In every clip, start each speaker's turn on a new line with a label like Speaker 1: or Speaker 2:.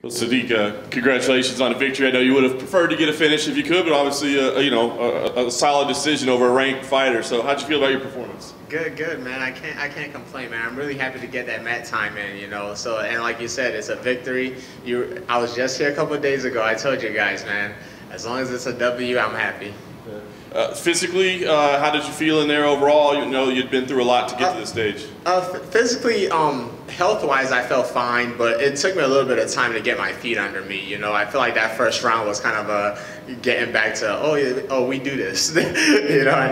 Speaker 1: Well, Sadiq, congratulations on the victory. I know you would have preferred to get a finish if you could, but obviously, a solid decision over a ranked fighter. So, how'd you feel about your performance?
Speaker 2: Good, man. I can't complain, man. I'm really happy to get that mat time in, So, and like you said, it's a victory. I was just here a couple of days ago. I told you guys, man. As long as it's a W, I'm happy.
Speaker 1: Physically, how did you feel in there overall? You'd been through a lot to get to this stage.
Speaker 2: Physically, health-wise, I felt fine, but it took me a little bit of time to get my feet under me. I feel like that first round was kind of getting back to, oh, we do this, And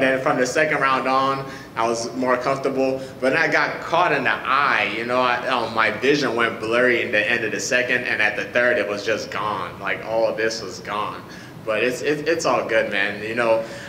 Speaker 2: then from the second round on, I was more comfortable. But then I got caught in the eye, my vision went blurry in the end of the second, and at the third, it was just gone. Like all of this was gone. But it's all good, man.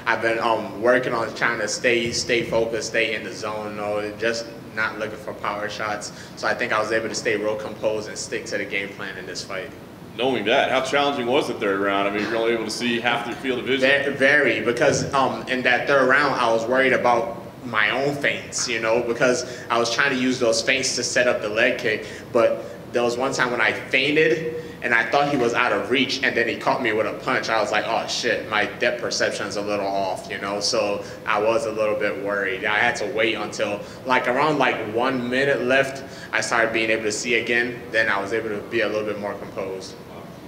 Speaker 2: I've been working on trying to stay focused, stay in the zone, just not looking for power shots. So I think I was able to stay real composed and stick to the game plan in this fight.
Speaker 1: Knowing that, how challenging was the third round? I mean, you're only able to see half the field of vision.
Speaker 2: Very, because in that third round, I was worried about my own feints, because I was trying to use those feints to set up the leg kick. But there was one time when I feinted, and I thought he was out of reach, and then he caught me with a punch. I was like, oh shit, my depth perception's a little off, So I was a little bit worried. I had to wait until around 1 minute left, I started being able to see again. Then I was able to be a little bit more composed.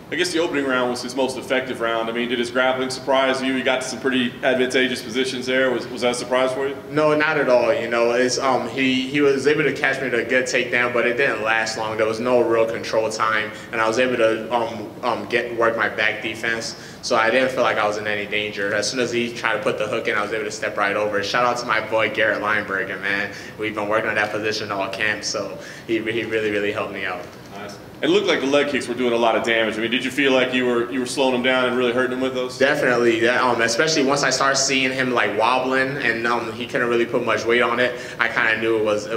Speaker 1: I guess the opening round was his most effective round. I mean, did his grappling surprise you? He got to some pretty advantageous positions there. Was that a surprise for you?
Speaker 2: No, not at all. It's he was able to catch me with a good takedown, but it didn't last long. There was no real control time, and I was able to work my back defense. So I didn't feel like I was in any danger. As soon as he tried to put the hook in, I was able to step right over. Shout out to my boy Garrett Lineberger, man. We've been working on that position all camp, so he really helped me out.
Speaker 1: Nice. It looked like the leg kicks were doing a lot of damage. I mean, did you feel like you were slowing him down and really hurting him with those?
Speaker 2: Definitely. Especially once I started seeing him wobbling and he couldn't really put much weight on it, I kind of knew it was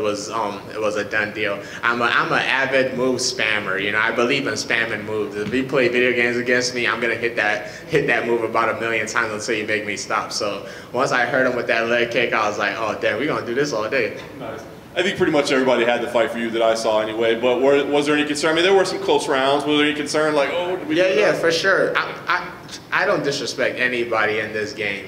Speaker 2: a done deal. I'm an avid move spammer. I believe in spamming moves. If you play video games against me, I'm gonna hit that move about 1,000,000 times until you make me stop. So once I heard him with that leg kick, I was like, oh damn, we're gonna do this all day.
Speaker 1: Nice. I think pretty much everybody had the fight for you that I saw anyway, but was there any concern? I mean, there were some close rounds. Was there any concern did we
Speaker 2: Yeah, for sure. I don't disrespect anybody in this game,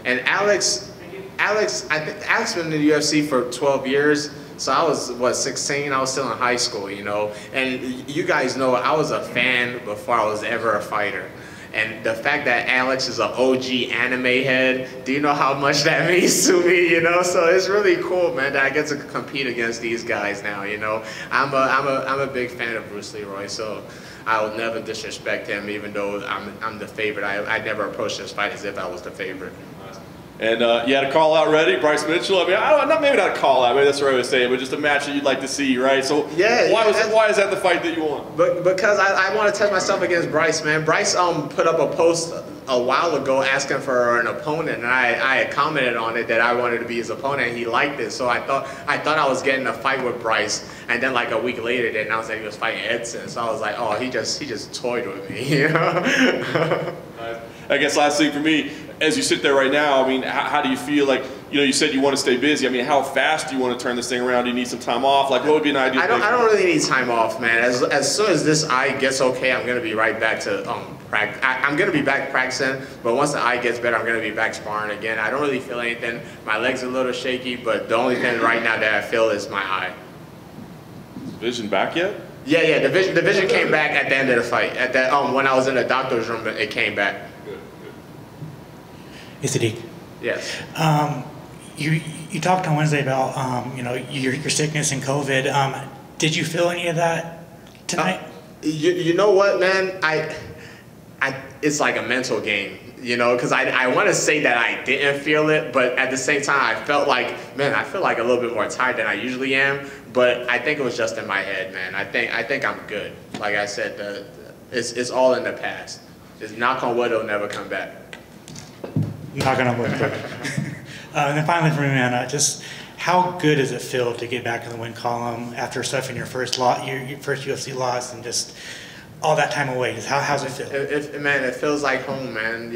Speaker 2: And Alex, I think Alex been in the UFC for 12 years, so I was, 16? I was still in high school, And you guys know I was a fan before I was ever a fighter. And the fact that Alex is an OG anime head, do you know how much that means to me, So it's really cool, man, that I get to compete against these guys now, I'm a big fan of Bruce Leroy, so I would never disrespect him, even though I'm the favorite. I never approached this fight as if I was the favorite.
Speaker 1: And you had a call out ready, Bryce Mitchell. I mean, maybe not a call out, maybe that's the right way to say it, but just a match that you'd like to see, right? So why is that the fight that you want?
Speaker 2: Because I want to test myself against Bryce, man. Bryce put up a post a while ago asking for an opponent, and I had commented on it that I wanted to be his opponent, and he liked it. So I thought I was getting a fight with Bryce, and then a week later they announced that he was fighting Edson. So I was like, oh, he just toyed with me,
Speaker 1: I guess last thing for me, as you sit there right now, I mean, how do you feel? You said you want to stay busy. I mean, how fast do you want to turn this thing around? Do you need some time off? What would be an ideal?
Speaker 2: I don't really need time off, man. As soon as this eye gets okay, I'm gonna be right back to practice. I'm gonna be back practicing, but once the eye gets better, I'm gonna be back sparring again. I don't really feel anything. My legs are a little shaky, but the only thing right now that I feel is my eye.
Speaker 1: Is vision back yet? Yeah.
Speaker 2: The vision came back at the end of the fight. At that when I was in the doctor's room, it came back.
Speaker 3: Hey, Sadiq.
Speaker 2: Yes.
Speaker 3: You talked on Wednesday about your sickness and COVID. Did you feel any of that tonight?
Speaker 2: You know what, man? It's like a mental game, because I want to say that I didn't feel it, but at the same time I felt like, man, I feel like a little bit more tired than I usually am. But I think it was just in my head, man. I think I'm good. Like I said, it's all in the past. Just knock on wood, it'll never come back.
Speaker 3: Knocking on wood. And then finally for me, man, just how good does it feel to get back in the win column after suffering your first UFC loss and just all that time away? How's it feel?
Speaker 2: Man, it feels like home, man.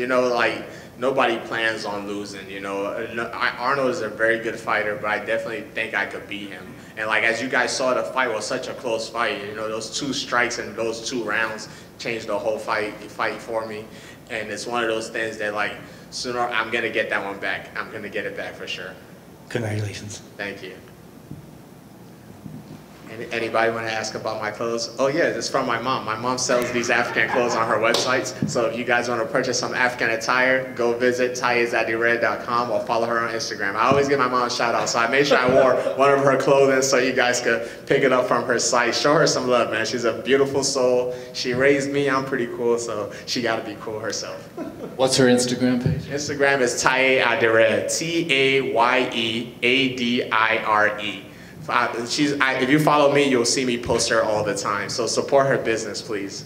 Speaker 2: nobody plans on losing, you know. Arnold is a very good fighter, but I definitely think I could beat him. And like, as you guys saw, the fight was such a close fight. You know, those 2 strikes in those 2 rounds changed the whole fight for me. And it's one of those things that, like, sooner I'm gonna get that one back. I'm gonna get it back for sure.
Speaker 3: Congratulations.
Speaker 2: Thank you. Anybody want to ask about my clothes? Oh yeah, it's from my mom. My mom sells these African clothes on her websites. So if you guys want to purchase some African attire, go visit tayezadirred.com or follow her on Instagram. I always give my mom a shout out, so I made sure I wore one of her clothing so you guys could pick it up from her site. Show her some love, man. She's a beautiful soul. She raised me. I'm pretty cool, so she got to be cool herself.
Speaker 4: What's her Instagram page?
Speaker 2: Instagram is Taye Adiredd, Tayeadire. If you follow me, you'll see me post her all the time. So support her business, please.